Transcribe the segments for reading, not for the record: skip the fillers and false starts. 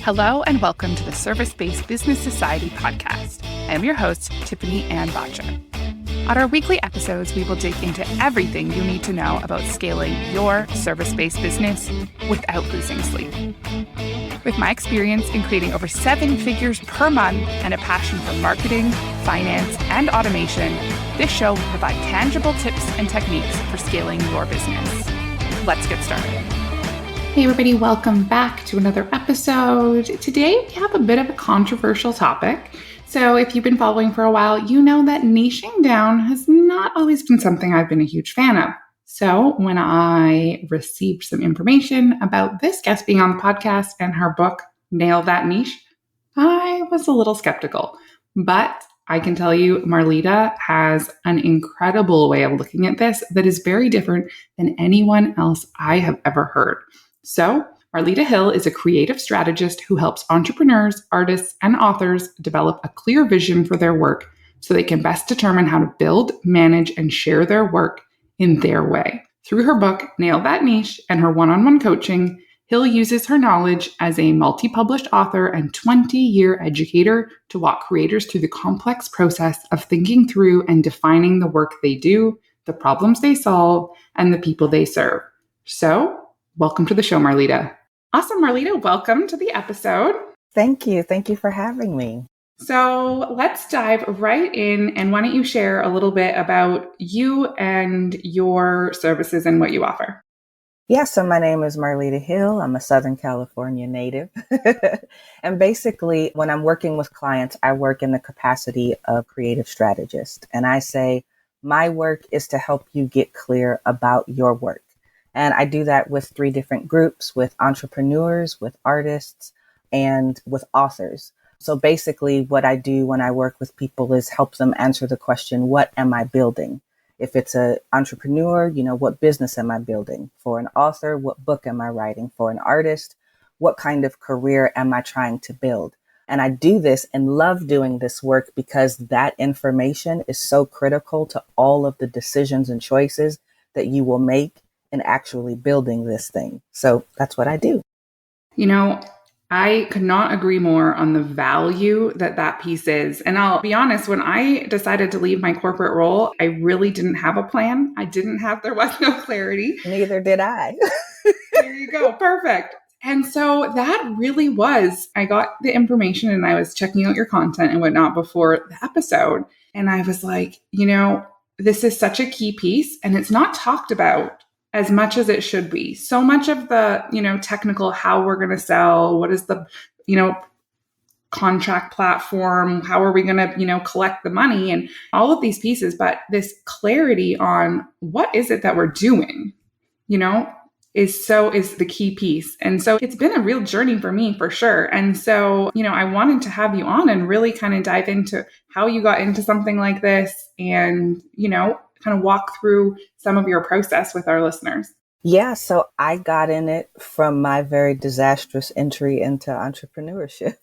Hello and welcome to the Service-Based Business Society podcast. I am your host, Tiffany-Ann. On our weekly episodes, we will dig into everything you need to know about scaling your service-based business without losing sleep. With my experience in creating over 7 figures per month and a passion for marketing, finance, and automation, this show will provide tangible tips and techniques for scaling your business. Let's get started. Hey everybody, welcome back to another episode. Today we have a bit of a controversial topic. So if you've been following for a while, you know that niching down has not always been something I've been a huge fan of. So when I received some information about this guest being on the podcast and her book, Nail That Niche, I was a little skeptical. But I can tell you, Marlita has an incredible way of looking at this that is very different than anyone else I have ever heard. So, Marlita Hill is a creative strategist who helps entrepreneurs, artists, and authors develop a clear vision for their work so they can best determine how to build, manage, and share their work in their way. Through her book, Nail That Niche, and her one-on-one coaching, Hill uses her knowledge as a multi-published author and 20-year educator to walk creators through the complex process of thinking through and defining the work they do, the problems they solve, and the people they serve. So, welcome to the show, Marlita. Awesome, Marlita. Welcome to the episode. Thank you. Thank you for having me. So let's dive right in. And why don't you share a little bit about you and your services and what you offer? Yeah, so my name is Marlita Hill. I'm a Southern California native. And basically, when I'm working with clients, I work in the capacity of creative strategist. And I say, my work is to help you get clear about your work. And I do that with 3 different groups, with entrepreneurs, with artists, and with authors. So basically what I do when I work with people is help them answer the question, what am I building? If it's an entrepreneur, what business am I building? For an author, what book am I writing? For an artist, what kind of career am I trying to build? And I do this and love doing this work because that information is so critical to all of the decisions and choices that you will make in actually building this thing. So that's what I do. I could not agree more on the value that piece is. And I'll be honest, when I decided to leave my corporate role, I really didn't have a plan. There was no clarity. Neither did I. There you go. Perfect. And so that really was, I got the information and I was checking out your content and whatnot before the episode. And I was like, this is such a key piece and it's not talked about as much as it should be. So much of the, technical, how we're going to sell, what is the, contract platform, how are we going to, collect the money and all of these pieces. But this clarity on what is it that we're doing, is the key piece. And so it's been a real journey for me for sure. And so, I wanted to have you on and really kind of dive into how you got into something like this and, kind of walk through some of your process with our listeners. Yeah, so I got in it from my very disastrous entry into entrepreneurship.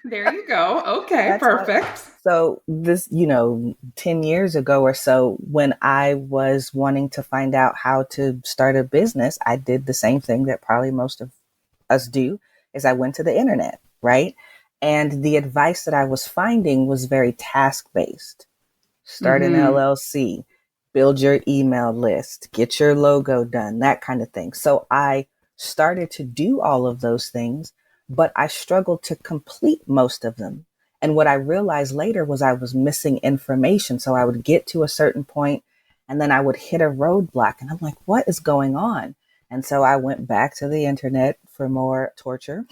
There you go. Okay, that's perfect. So this, 10 years ago or so, when I was wanting to find out how to start a business, I did the same thing that probably most of us do, is I went to the internet, right? And the advice that I was finding was very task-based. Start an LLC, build your email list, get your logo done, that kind of thing. So I started to do all of those things, but I struggled to complete most of them. And what I realized later was I was missing information. So I would get to a certain point and then I would hit a roadblock and I'm like, what is going on? And so I went back to the internet for more torture.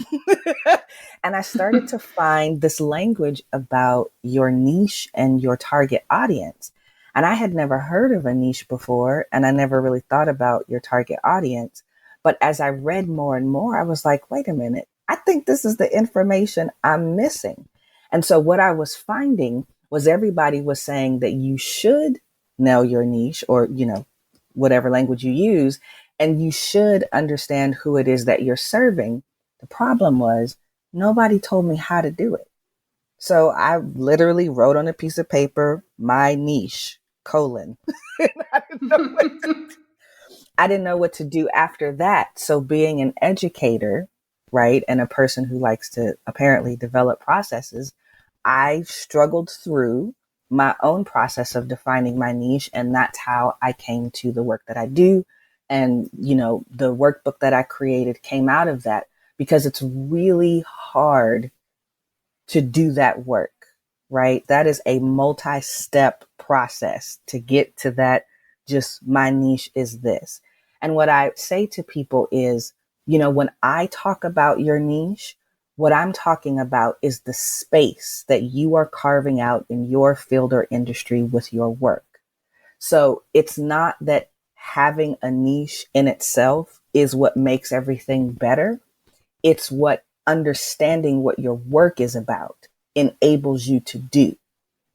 And I started to find this language about your niche and your target audience. And I had never heard of a niche before, and I never really thought about your target audience. But as I read more and more, I was like, wait a minute, I think this is the information I'm missing. And so what I was finding was everybody was saying that you should know your niche or, whatever language you use, and you should understand who it is that you're serving. The problem was nobody told me how to do it. So I literally wrote on a piece of paper, my niche, : I didn't know what to do after that. So being an educator, right? And a person who likes to apparently develop processes, I struggled through my own process of defining my niche. And that's how I came to the work that I do. And, the workbook that I created came out of that because it's really hard to do that work, right? That is a multi-step process to get to that. Just my niche is this. And what I say to people is, when I talk about your niche, what I'm talking about is the space that you are carving out in your field or industry with your work. So it's not that having a niche in itself is what makes everything better. It's what understanding what your work is about enables you to do,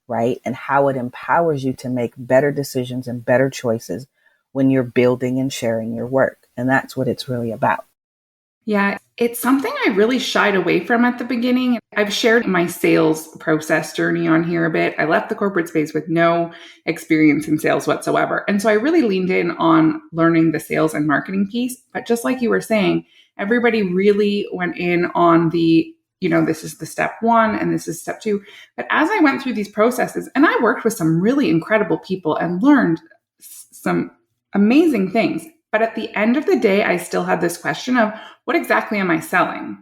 right? And how it empowers you to make better decisions and better choices when you're building and sharing your work. And that's what it's really about. Yeah, it's something I really shied away from at the beginning. I've shared my sales process journey on here a bit. I left the corporate space with no experience in sales whatsoever. And so I really leaned in on learning the sales and marketing piece. But just like you were saying, everybody really went in on the, this is the step one and this is step two. But as I went through these processes, and I worked with some really incredible people and learned some amazing things. But at the end of the day, I still had this question of what exactly am I selling?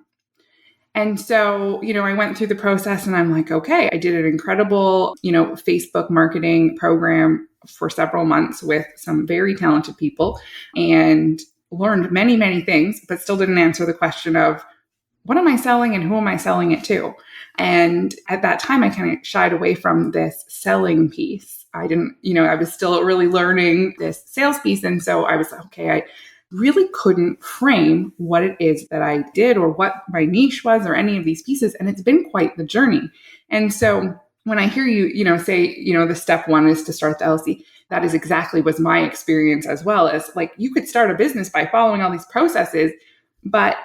And so, I went through the process and I'm like, okay, I did an incredible, Facebook marketing program for several months with some very talented people and learned many, many things, but still didn't answer the question of what am I selling and who am I selling it to? And at that time, I kind of shied away from this selling piece. I didn't, I was still really learning this sales piece. And so I was like, okay, I really couldn't frame what it is that I did or what my niche was or any of these pieces. And it's been quite the journey. And so when I hear you, say, the step one is to start the LLC, that is exactly was my experience as well. As like, you could start a business by following all these processes, but,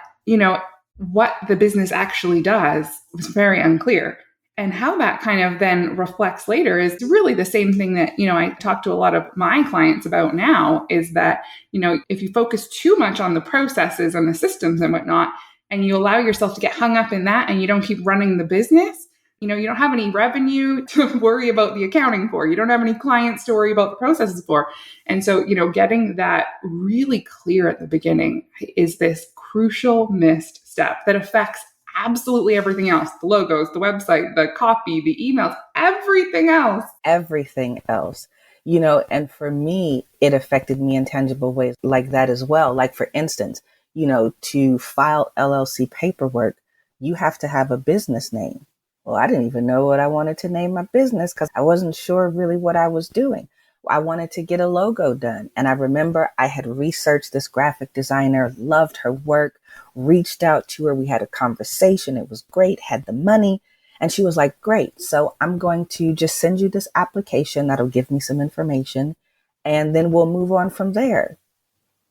what the business actually does was very unclear. And how that kind of then reflects later is really the same thing that, I talk to a lot of my clients about now is that, if you focus too much on the processes and the systems and whatnot, and you allow yourself to get hung up in that and you don't keep running the business, you don't have any revenue to worry about the accounting for. You don't have any clients to worry about the processes for. And so, getting that really clear at the beginning is this crucial missed step that affects absolutely everything else, the logos, the website, the copy, the emails, everything else. Everything else, and for me, it affected me in tangible ways like that as well. Like, for instance, to file LLC paperwork, you have to have a business name. Well, I didn't even know what I wanted to name my business because I wasn't sure really what I was doing. I wanted to get a logo done. And I remember I had researched this graphic designer, loved her work, reached out to her. We had a conversation. It was great, had the money. And she was like, great. So I'm going to just send you this application that'll give me some information. And then we'll move on from there.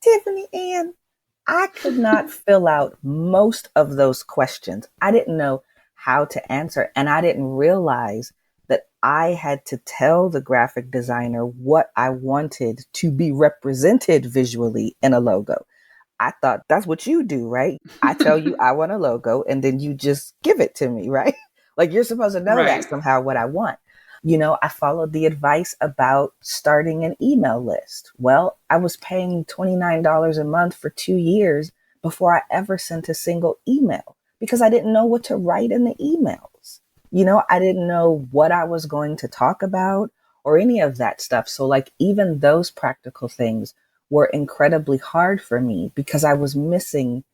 Tiffany-Ann, I could not fill out most of those questions. I didn't know how to answer. And I didn't realize that I had to tell the graphic designer what I wanted to be represented visually in a logo. I thought that's what you do, right? I tell you I want a logo and then you just give it to me, right? Like, you're supposed to know that somehow what I want. I followed the advice about starting an email list. Well, I was paying $29 a month for 2 years before I ever sent a single email because I didn't know what to write in the emails. I didn't know what I was going to talk about or any of that stuff. So like, even those practical things were incredibly hard for me because I was missing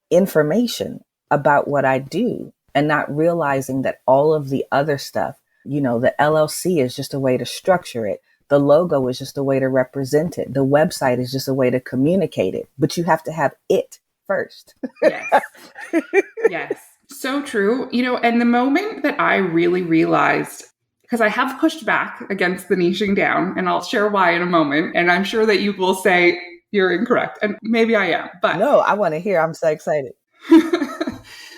information about what I do and not realizing that all of the other stuff, the LLC is just a way to structure it. The logo is just a way to represent it. The website is just a way to communicate it, but you have to have it first. Yes. Yes. So true. And the moment that I really realized, because I have pushed back against the niching down, and I'll share why in a moment. And I'm sure that you will say you're incorrect. And maybe I am, but no, I want to hear. I'm so excited.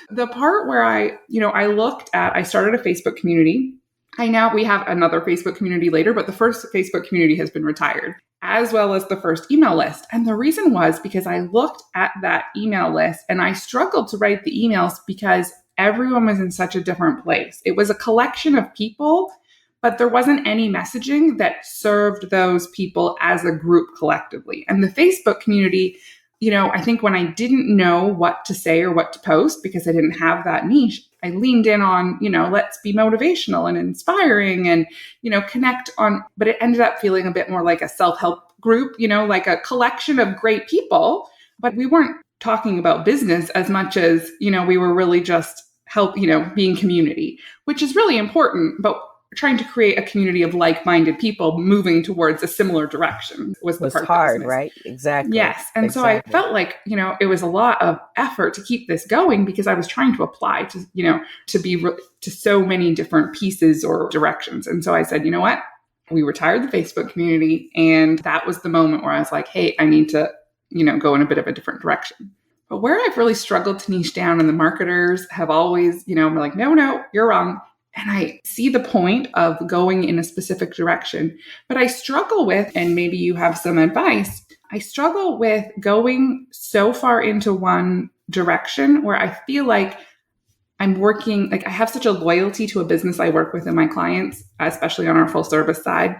The part where I started a Facebook community. We have another Facebook community later, but the first Facebook community has been retired. as well as the first email list. And the reason was because I looked at that email list and I struggled to write the emails because everyone was in such a different place. It was a collection of people, but there wasn't any messaging that served those people as a group collectively. And the Facebook community, I think when I didn't know what to say or what to post because I didn't have that niche, I leaned in on, let's be motivational and inspiring and, connect on, but it ended up feeling a bit more like a self-help group, like a collection of great people, but we weren't talking about business as much as, we were really just being community, which is really important, but trying to create a community of like-minded people moving towards a similar direction was the part hard, that was right? Exactly. Yes. And so I felt like, it was a lot of effort to keep this going because I was trying to apply to so many different pieces or directions. And so I said, you know what? We retired the Facebook community. And that was the moment where I was like, hey, I need to, go in a bit of a different direction. But where I've really struggled to niche down and the marketers have always, been like, no, you're wrong. And I see the point of going in a specific direction, but I struggle with, and maybe you have some advice, I struggle with going so far into one direction where I feel like I'm working, like I have such a loyalty to a business I work with and my clients, especially on our full service side,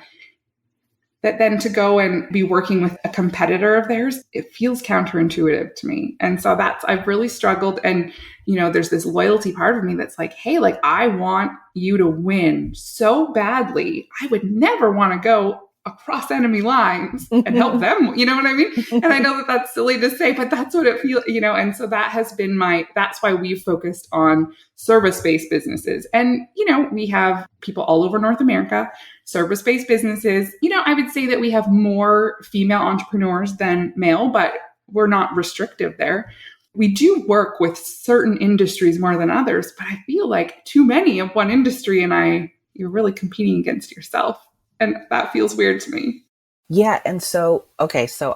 that then to go and be working with a competitor of theirs, it feels counterintuitive to me. And so I've really struggled. And, there's this loyalty part of me that's like, hey, like I want you to win so badly. I would never want to go across enemy lines and help them. You know what I mean? And I know that that's silly to say, but that's what it feels, and so that has been that's why we've focused on service-based businesses. And, we have people all over North America, service-based businesses. I would say that we have more female entrepreneurs than male, but we're not restrictive there. We do work with certain industries more than others, but I feel like too many of one industry and you're really competing against yourself. And that feels weird to me. Yeah. And so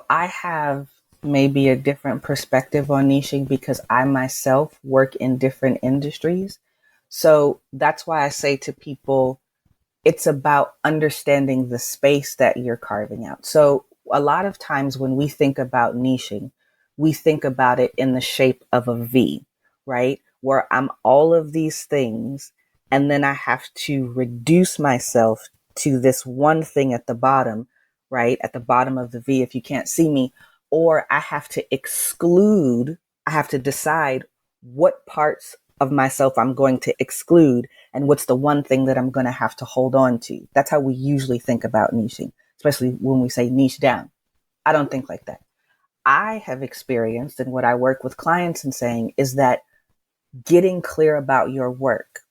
I have maybe a different perspective on niching because I myself work in different industries. So that's why I say to people, it's about understanding the space that you're carving out. So a lot of times when we think about niching, we think about it in the shape of a V, right? Where I'm all of these things, and then I have to reduce myself to this one thing at the bottom, right? At the bottom of the V, if you can't see me, or I have to decide what parts of myself I'm going to exclude and what's the one thing that I'm going to have to hold on to. That's how we usually think about niching, especially when we say niche down. I don't think like that. I have experienced, and what I work with clients and saying is that getting clear about your work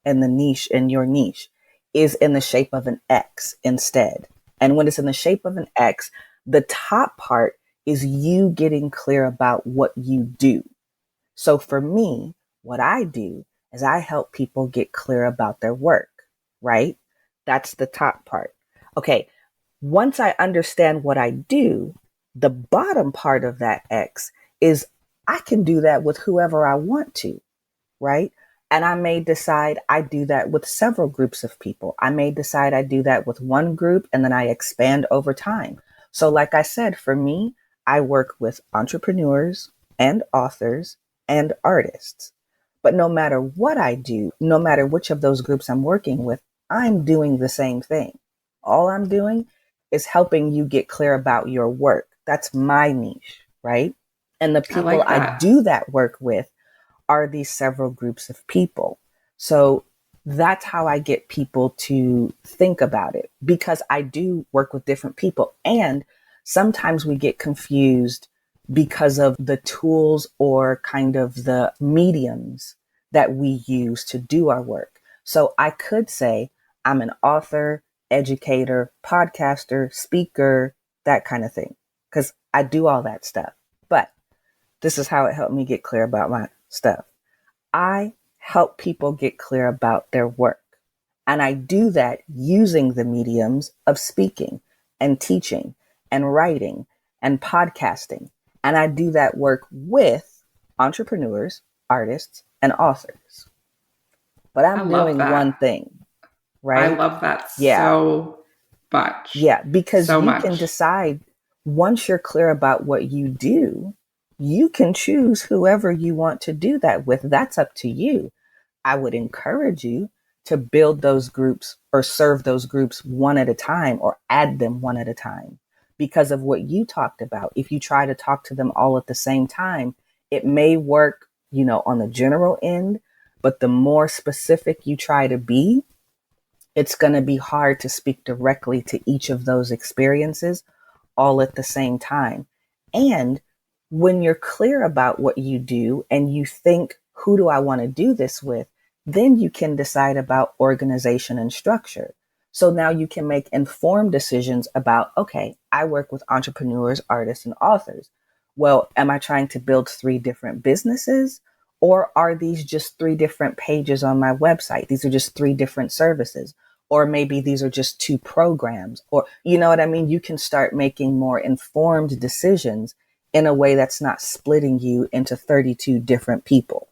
and the niche in your niche is in the shape of an X instead. And when it's in the shape of an X, the top part is you getting clear about what you do. So for me, what I do is I help people get clear about their work, right? That's the top part. Okay. Once I understand what I do, the bottom part of that X is I can do that with whoever I want to, right? And I may decide I do that with several groups of people. I may decide I do that with one group and then I expand over time. So like I said, for me, I work with entrepreneurs and authors and artists. But no matter what I do, no matter which of those groups I'm working with, I'm doing the same thing. All I'm doing is helping you get clear about your work. That's my niche, right? And the people I do that work with are these several groups of people. So that's how I get people to think about it, because I do work with different people. And sometimes we get confused because of the tools or kind of the mediums that we use to do our work. So I could say I'm an author, educator, podcaster, speaker, that kind of thing, because I do all that stuff. But this is how it helped me get clear about my stuff. I help people get clear about their work. And I do that using the mediums of speaking and teaching and writing and podcasting. And I do that work with entrepreneurs, artists, and authors. But I'm doing one thing, right? I love that Yeah. so much. Yeah, because So you can much. decide once you're clear about what you do, you can choose whoever you want to do that with. That's up to you. I would encourage you to build those groups or serve those groups one at a time or add them one at a time because of what you talked about. If you try to talk to them all at the same time, it may work, on the general end, but the more specific you try to be, it's going to be hard to speak directly to each of those experiences all at the same time. And when you're clear about what you do and you think, who do I want to do this with? Then you can decide about organization and structure. So now you can make informed decisions about, okay, I work with entrepreneurs, artists, and authors. Well, am I trying to build 3 different businesses? Or are these just 3 different pages on my website? These are just 3 different services. Or maybe these are just 2 programs, or you know what I mean? You can start making more informed decisions in a way that's not splitting you into 32 different people.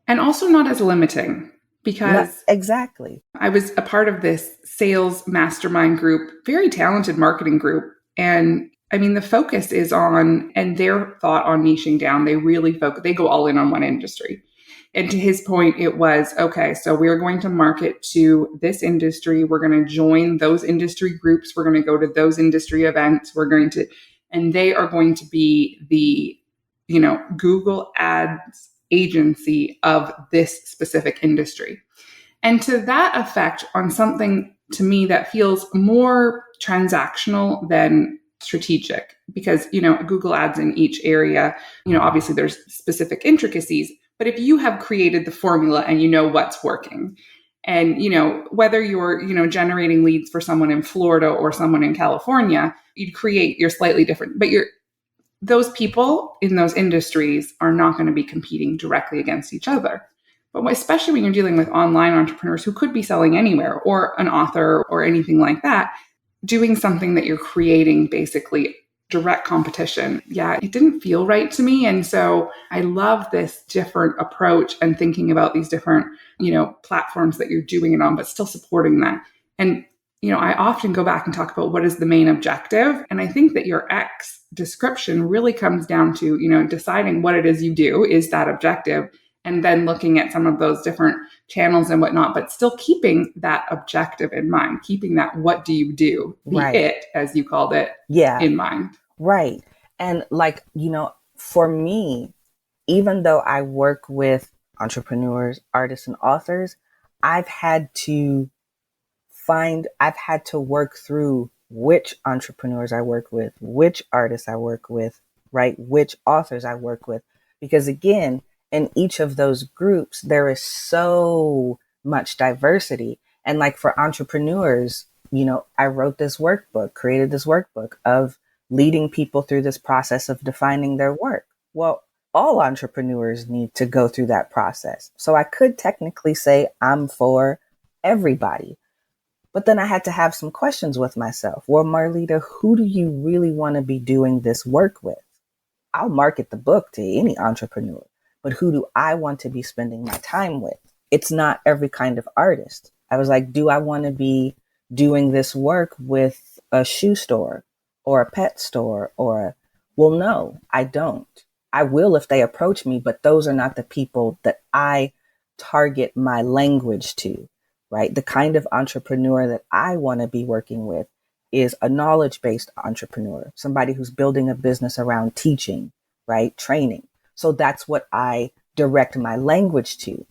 And also not as limiting, Not because exactly. I was a part of this sales mastermind group, very talented marketing group. And I mean, the focus is on, and their thought on niching down, they really focus, they go all in on one industry. And to his point, it was, okay, so we're going to market to this industry. We're going to join those industry groups. We're going to go to those industry events. And they are going to be the, Google Ads agency of this specific industry. And to that effect, on something to me that feels more transactional than strategic, because, Google Ads in each area, obviously there's specific intricacies, but if you have created the formula and you know what's working, and, whether you're, generating leads for someone in Florida or someone in California, you'd create your slightly different, but those people in those industries are not going to be competing directly against each other. But especially when you're dealing with online entrepreneurs who could be selling anywhere, or an author or anything like that, doing something that you're creating basically direct competition. Yeah, it didn't feel right to me. And so I love this different approach and thinking about these different, platforms that you're doing it on, but still supporting that. And I often go back and talk about what is the main objective. And I think that your X description really comes down to, deciding what it is you do is that objective, and then looking at some of those different channels and whatnot, but still keeping that objective in mind, keeping that what do you do, the Right. it, as you called it, Yeah. in mind. Right. And for me, even though I work with entrepreneurs, artists, and authors, I've had to work through which entrepreneurs I work with, which artists I work with, right? Which authors I work with. Because again, in each of those groups, there is so much diversity. And like for entrepreneurs, I wrote this workbook, created this workbook of leading people through this process of defining their work. Well, all entrepreneurs need to go through that process. So I could technically say I'm for everybody. But then I had to have some questions with myself. Well, Marlita, who do you really want to be doing this work with? I'll market the book to any entrepreneur, but who do I want to be spending my time with? It's not every kind of artist. I was like, do I want to be doing this work with a shoe store or a pet store well, no, I don't. I will if they approach me, but those are not the people that I target my language to. Right? The kind of entrepreneur that I want to be working with is a knowledge-based entrepreneur, somebody who's building a business around teaching, right? Training. So that's what I direct my language to.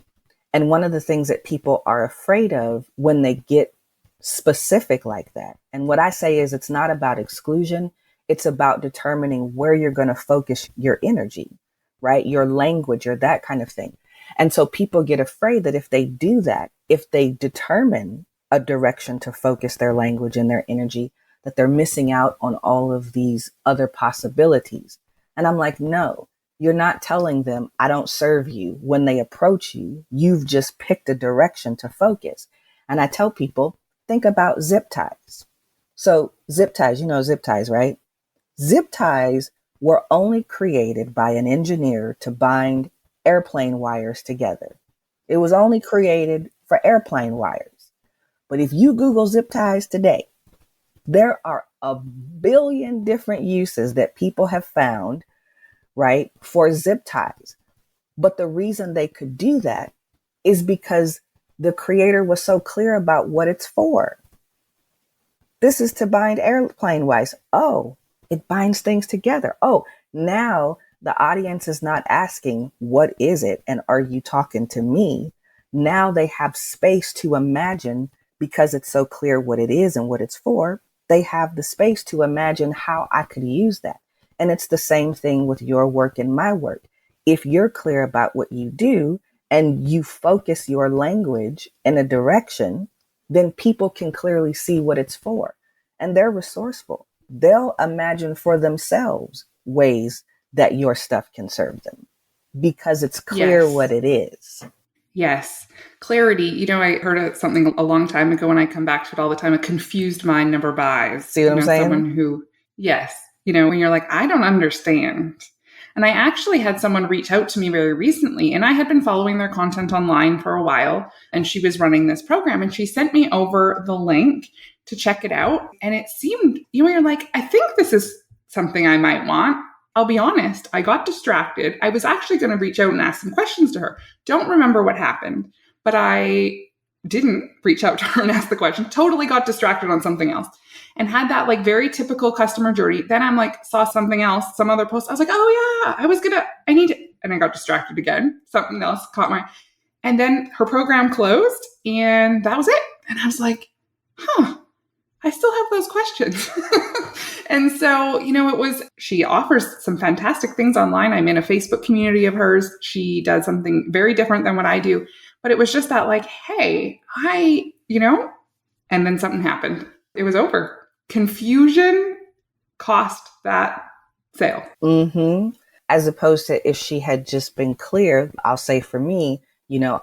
And one of the things that people are afraid of when they get specific like that, and what I say is it's not about exclusion, it's about determining where you're going to focus your energy, right? Your language or that kind of thing. And so people get afraid that if they do that, if they determine a direction to focus their language and their energy, that they're missing out on all of these other possibilities. And I'm like, no, you're not telling them I don't serve you. When they approach you, you've just picked a direction to focus. And I tell people, think about zip ties. So zip ties, zip ties, right? Zip ties were only created by an engineer to bind airplane wires together. It was only created for airplane wires. But if you Google zip ties today, There are a billion different uses that people have found, right, for zip ties. But the reason they could do that is because the creator was so clear about what it's for. This is to bind airplane wires. Oh, it binds things together. Oh, now the audience is not asking, what is it? And are you talking to me? Now they have space to imagine, because it's so clear what it is and what it's for. They have the space to imagine how I could use that. And it's the same thing with your work and my work. If you're clear about what you do and you focus your language in a direction, then people can clearly see what it's for. And they're resourceful. They'll imagine for themselves ways that your stuff can serve them because it's clear what it is. Yes. Clarity. I heard something a long time ago, and I come back to it all the time. A confused mind never buys. See what I'm saying? Someone who, yes, when you're like, I don't understand. And I actually had someone reach out to me very recently, and I had been following their content online for a while, and she was running this program, and she sent me over the link to check it out. And it seemed, you're like, I think this is something I might want. I'll be honest, I got distracted. I was actually going to reach out and ask some questions to her. Don't remember what happened, but I didn't reach out to her and ask the question. Totally got distracted on something else and had that very typical customer journey. Then I'm saw something else, some other post. I was like, oh yeah, I need it. And I got distracted again. Something else caught my, and then her program closed and that was it. And I was like, I still have those questions. And so, she offers some fantastic things online. I'm in a Facebook community of hers. She does something very different than what I do. But it was just that hey, and then something happened. It was over. Confusion cost that sale. Mm-hmm. As opposed to if she had just been clear, I'll say for me,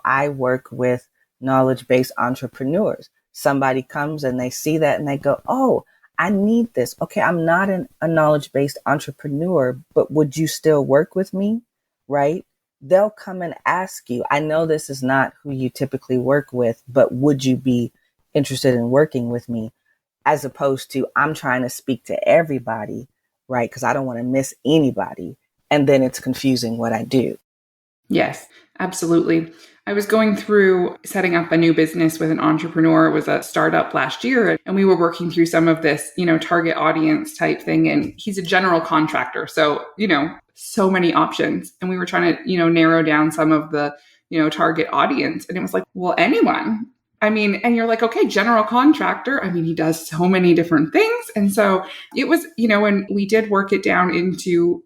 I work with knowledge-based entrepreneurs. Somebody comes and they see that and they go, oh, I need this. Okay, I'm not a knowledge-based entrepreneur, but would you still work with me? Right? They'll come and ask you, I know this is not who you typically work with, but would you be interested in working with me? As opposed to I'm trying to speak to everybody, right? Because I don't want to miss anybody. And then it's confusing what I do. Yes, absolutely. I was going through setting up a new business with an entrepreneur. It was a startup last year, and we were working through some of this, target audience type thing. And he's a general contractor. So, so many options. And we were trying to, narrow down some of the, target audience. And it was like, well, anyone. And you're like, okay, general contractor. He does so many different things. And so it was, when we did work it down into,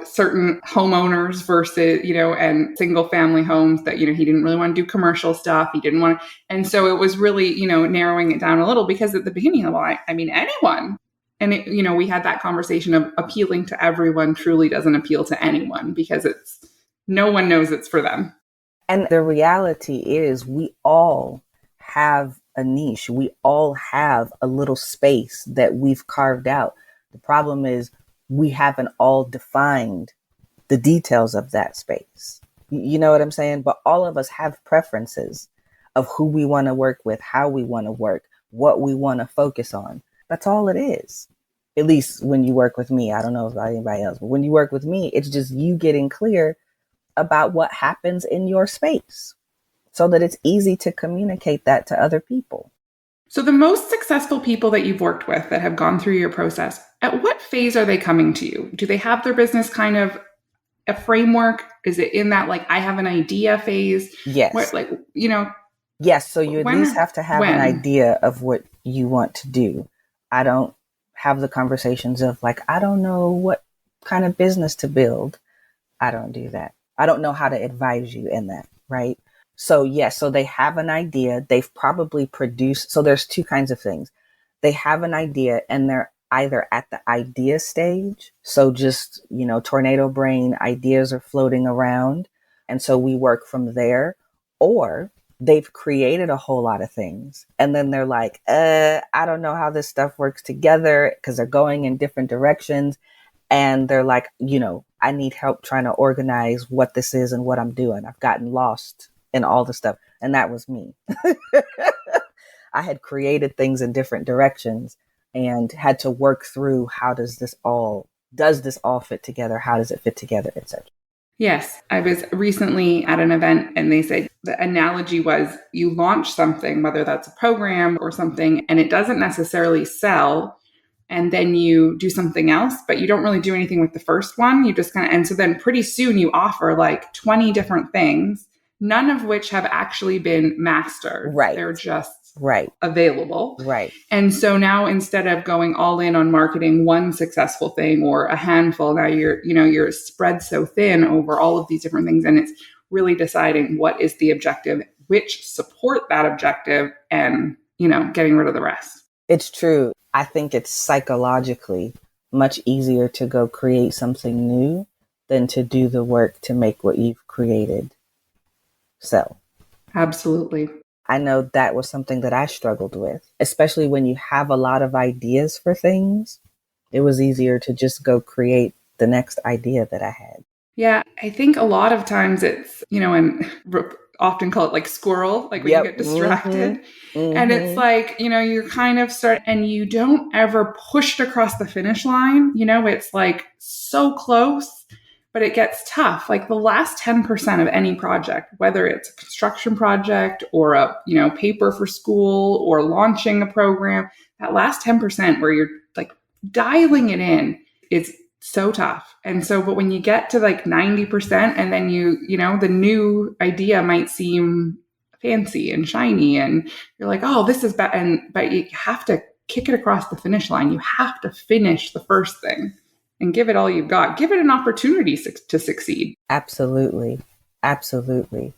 certain homeowners versus, and single family homes that, he didn't really want to do commercial stuff. He didn't want to. And so it was really, narrowing it down a little because at the beginning of the line, anyone. And, we had that conversation of appealing to everyone truly doesn't appeal to anyone because no one knows it's for them. And the reality is we all have a niche. We all have a little space that we've carved out. The problem is we haven't all defined the details of that space. You know what I'm saying? But all of us have preferences of who we want to work with, how we want to work, what we want to focus on. That's all it is. At least when you work with me. I don't know about anybody else, but when you work with me, it's just you getting clear about what happens in your space, so that it's easy to communicate that to other people. So the most successful people that you've worked with that have gone through your process, at what phase are they coming to you? Do they have their business kind of a framework? Is it in that I have an idea phase? Yes. Yes. So you at least have to have an idea of what you want to do. I don't have the conversations of I don't know what kind of business to build. I don't do that. I don't know how to advise you in that. Right. So yes, so they have an idea. They've probably produced. So there's two kinds of things. They have an idea and they're either at the idea stage. So just, tornado brain ideas are floating around. And so we work from there, or they've created a whole lot of things. And then they're like, I don't know how this stuff works together because they're going in different directions. And they're like, I need help trying to organize what this is and what I'm doing. I've gotten lost in all the stuff. And that was me. I had created things in different directions and had to work through does this all fit together? How does it fit together, etc. Yes. I was recently at an event and they said the analogy was you launch something, whether that's a program or something, and it doesn't necessarily sell. And then you do something else, but you don't really do anything with the first one. You just and so then pretty soon you offer like 20 different things, none of which have actually been mastered. Right. They're just right. available. Right. And so now instead of going all in on marketing one successful thing or a handful, now you're spread so thin over all of these different things. And it's really deciding what is the objective, which support that objective, and, getting rid of the rest. It's true. I think it's psychologically much easier to go create something new than to do the work to make what you've created sell. Absolutely. I know that was something that I struggled with, especially when you have a lot of ideas for things. It was easier to just go create the next idea that I had. Yeah, I think a lot of times it's, and often call it like squirrel, like when you get distracted. And it's like, you're kind of and you don't ever push it across the finish line. It's like so close, but it gets tough. Like the last 10% of any project, whether it's a construction project or a, paper for school or launching a program, that last 10% where you're like dialing it in is so tough. And so, but when you get to like 90% and then the new idea might seem fancy and shiny and you're like, oh, this is bad. But you have to kick it across the finish line. You have to finish the first thing and give it all you've got. Give it an opportunity to succeed. Absolutely. Absolutely.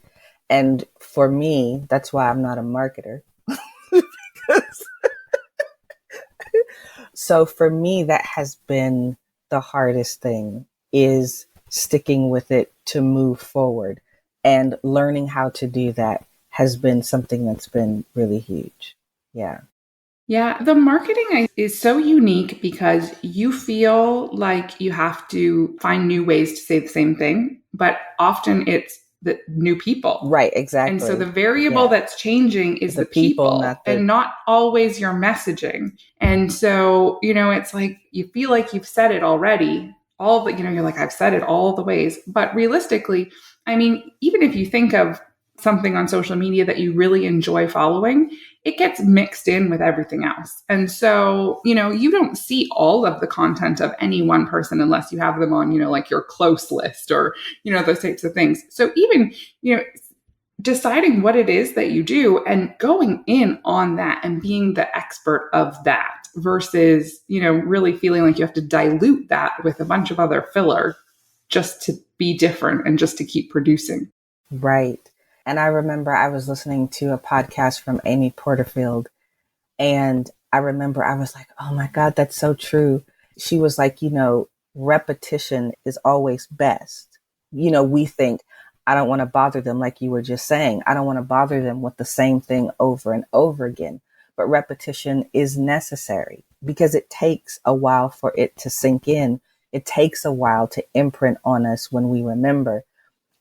And for me, that's why I'm not a marketer. So for me, that has been the hardest thing, is sticking with it to move forward, and learning how to do that has been something that's been really huge. Yeah. Yeah. The marketing is so unique because you feel like you have to find new ways to say the same thing, but often it's the new people. Right. Exactly. And so the variable that's changing is the people and not always your messaging. And so, it's like you feel like you've said it already, you're like, I've said it all the ways. But realistically, I mean, even if you think of something on social media that you really enjoy following, it gets mixed in with everything else. And so, you don't see all of the content of any one person unless you have them on, like your close list or, those types of things. So even, deciding what it is that you do and going in on that and being the expert of that versus, really feeling like you have to dilute that with a bunch of other filler just to be different and just to keep producing. Right. And I remember I was listening to a podcast from Amy Porterfield, and I remember I was like, oh my God, that's so true. She was like, repetition is always best. We think, I don't want to bother them, like you were just saying. I don't want to bother them with the same thing over and over again. But repetition is necessary because it takes a while for it to sink in. It takes a while to imprint on us when we remember.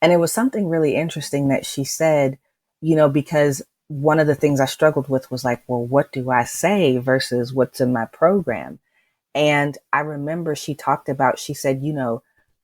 And it was something really interesting that she said, because one of the things I struggled with was like, well, what do I say versus what's in my program? And I remember she said,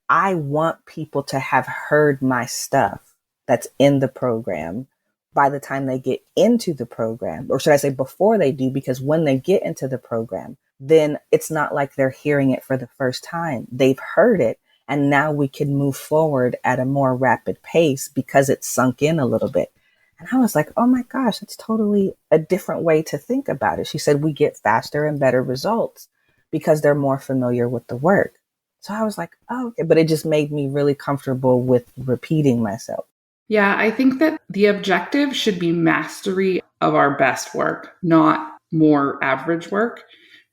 I want people to have heard my stuff that's in the program by the time they get into the program, or should I say before they do, because when they get into the program, then it's not like they're hearing it for the first time. They've heard it. And now we can move forward at a more rapid pace because it's sunk in a little bit. And I was like, oh my gosh, that's totally a different way to think about it. She said, we get faster and better results because they're more familiar with the work. So I was like, oh, okay. But it just made me really comfortable with repeating myself. Yeah, I think that the objective should be mastery of our best work, not more average work.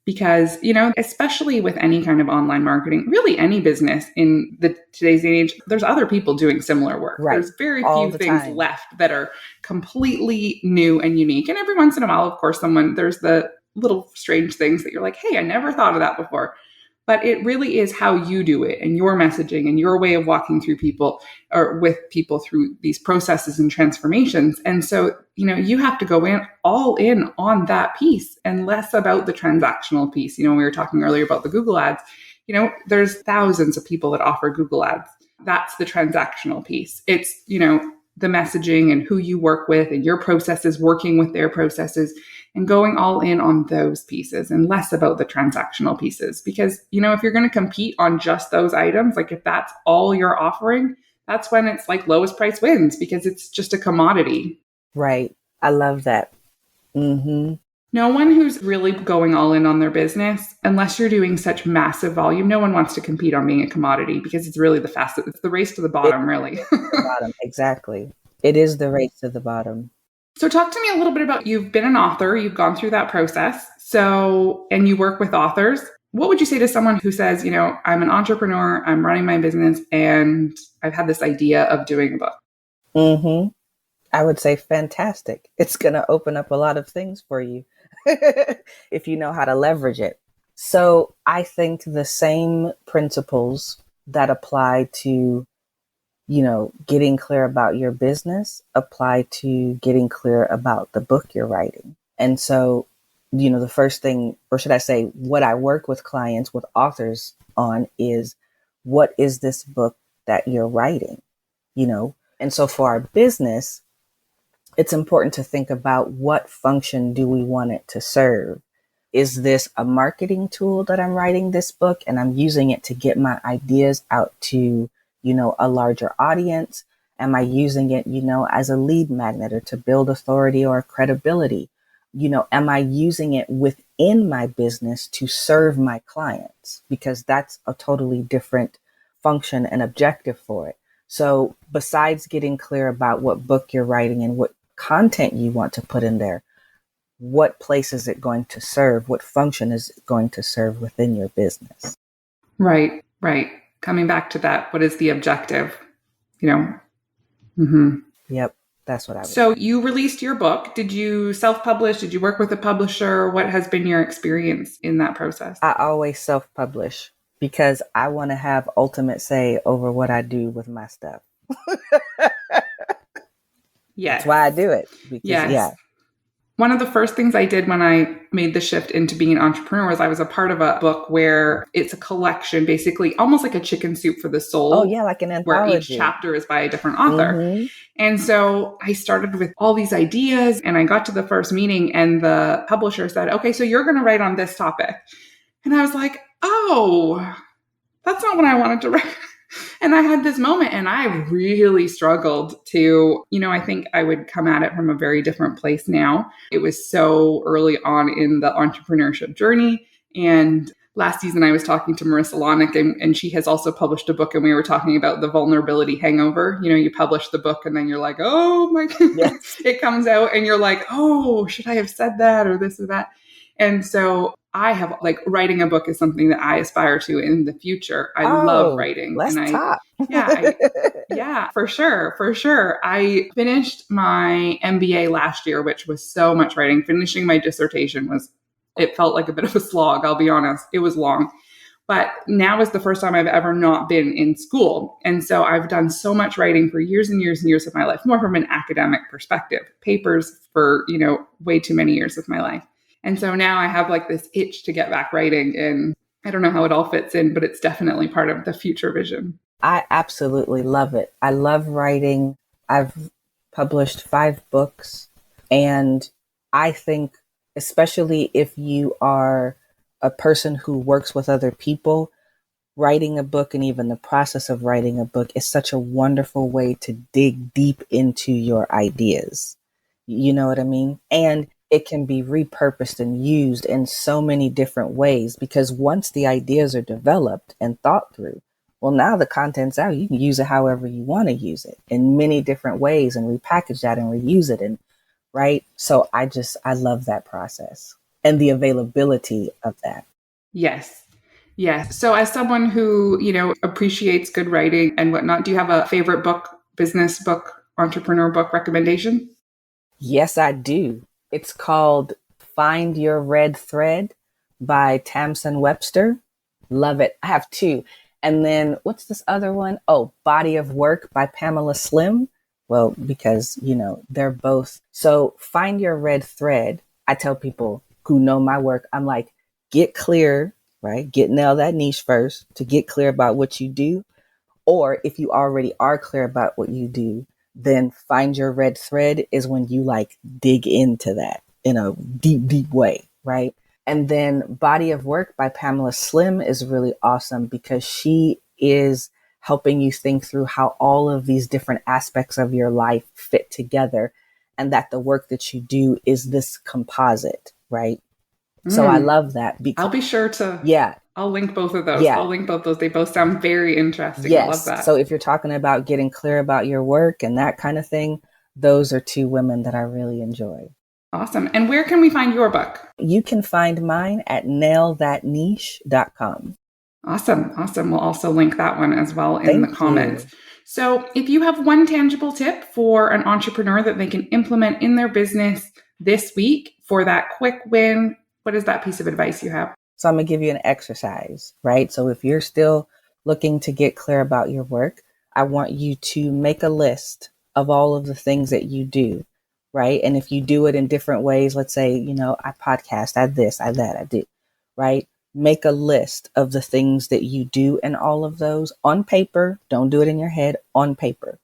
Because, especially with any kind of online marketing, really any business in today's age, there's other people doing similar work. Right. There's very few things left that are completely new and unique. And every once in a while, of course, there's the little strange things that you're like, hey, I never thought of that before. but it really is how you do it and your messaging and your way of walking through people or with people through these processes and transformations. And so, you have to go in all in on that piece and less about the transactional piece. We were talking earlier about the Google ads. There's thousands of people that offer Google ads. That's the transactional piece. It's, the messaging and who you work with and your processes, working with their processes, and going all in on those pieces and less about the transactional pieces. Because, if you're going to compete on just those items, like if that's all you're offering, that's when it's like lowest price wins, because it's just a commodity. Right. I love that. Mm-hmm. No one who's really going all in on their business, unless you're doing such massive volume, no one wants to compete on being a commodity, because it's really it's the race to the bottom, really. The bottom, exactly. It is the race to the bottom. So talk to me a little bit about, you've been an author, you've gone through that process. And you work with authors. What would you say to someone who says, I'm an entrepreneur, I'm running my business, and I've had this idea of doing a book? Mm-hmm. I would say fantastic. It's going to open up a lot of things for you if you know how to leverage it. So I think the same principles that apply to, getting clear about your business apply to getting clear about the book you're writing. And so, the first thing, or should I say, what I work with clients, with authors on is, what is this book that you're writing? And so for our business, it's important to think about, what function do we want it to serve? Is this a marketing tool that I'm writing this book and I'm using it to get my ideas out to, a larger audience? Am I using it, as a lead magnet or to build authority or credibility? Am I using it within my business to serve my clients? Because that's a totally different function and objective for it. So besides getting clear about what book you're writing and what content you want to put in there, what place is it going to serve? What function is it going to serve within your business? Right. Coming back to that, what is the objective? Mm-hmm. Yep. That's what I would So you released your book. Did you self-publish? Did you work with a publisher? What has been your experience in that process? I always self-publish because I want to have ultimate say over what I do with my stuff. Yes. That's why I do it. Because, yes. Yeah. One of the first things I did when I made the shift into being an entrepreneur was I was a part of a book where it's a collection, basically almost like a chicken soup for the soul. Oh, yeah, like an anthology. Where each chapter is by a different author. Mm-hmm. And so I started with all these ideas, and I got to the first meeting and the publisher said, okay, so you're going to write on this topic. And I was like, oh, that's not what I wanted to write. And I had this moment and I really struggled to, I think I would come at it from a very different place now. It was so early on in the entrepreneurship journey. And last season I was talking to Marissa Lonick, and she has also published a book, and we were talking about the vulnerability hangover. You publish the book and then you're like, oh my God, yes. It comes out and you're like, oh, should I have said that or this or that? And so I have writing a book is something that I aspire to in the future. I love writing. Let's talk. Yeah, for sure. I finished my MBA last year, which was so much writing. Finishing my dissertation it felt like a bit of a slog. I'll be honest. It was long, but now is the first time I've ever not been in school. And so I've done so much writing for years and years and years of my life, more from an academic perspective, papers for, way too many years of my life. And so now I have this itch to get back writing, and I don't know how it all fits in, but it's definitely part of the future vision. I absolutely love it. I love writing. I've published 5 books, and I think, especially if you are a person who works with other people, writing a book and even the process of writing a book is such a wonderful way to dig deep into your ideas. You know what I mean? And it can be repurposed and used in so many different ways, because once the ideas are developed and thought through, well, now the content's out. You can use it however you want to use it in many different ways and repackage that and reuse it. And right. So I love that process and the availability of that. Yes. So as someone who, appreciates good writing and whatnot, do you have a favorite book, business book, entrepreneur book recommendation? Yes, I do. It's called Find Your Red Thread by Tamsin Webster. Love it. I have two. And then what's this other one? Oh, Body of Work by Pamela Slim. Well, because, they're both. So find your red thread. I tell people who know my work, I'm like, get clear, right? Nail that niche first to get clear about what you do. Or if you already are clear about what you do, then find your red thread is when you like dig into that in a deep, deep way, right? And then Body of Work by Pamela Slim is really awesome because she is helping you think through how all of these different aspects of your life fit together and that the work that you do is this composite, right? So I love that. I'll be sure to. Yeah. I'll link both of those. Yeah. I'll link both those. They both sound very interesting. Yes. I love that. So if you're talking about getting clear about your work and that kind of thing, those are two women that I really enjoy. Awesome. And where can we find your book? You can find mine at nailthatniche.com. Awesome. We'll also link that one as well in the comments. So if you have one tangible tip for an entrepreneur that they can implement in their business this week for that quick win, what is that piece of advice you have? So I'm going to give you an exercise, right? So if you're still looking to get clear about your work, I want you to make a list of all of the things that you do, right? And if you do it in different ways, let's say, I podcast, I this, I that, I do, right? Make a list of the things that you do and all of those on paper. Don't do it in your head, on paper.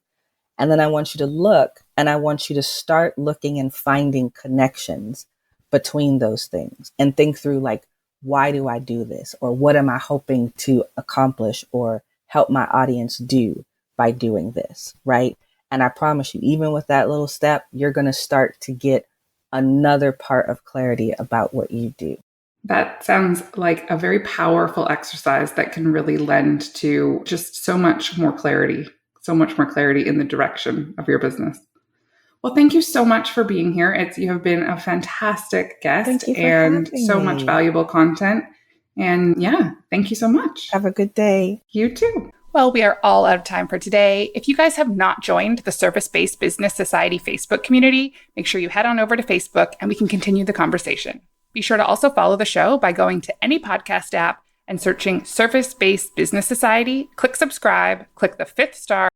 And then I want you to look and I want you to start looking and finding connections between those things and think through like, why do I do this? Or what am I hoping to accomplish or help my audience do by doing this, right? And I promise you, even with that little step, you're going to start to get another part of clarity about what you do. That sounds like a very powerful exercise that can really lend to just so much more clarity in the direction of your business. Well, thank you so much for being here. You have been a fantastic guest and so much valuable content. And yeah, thank you so much. Have a good day. You too. Well, we are all out of time for today. If you guys have not joined the Service-Based Business Society Facebook community, make sure you head on over to Facebook and we can continue the conversation. Be sure to also follow the show by going to any podcast app and searching Service-Based Business Society. Click subscribe, click the 5th star.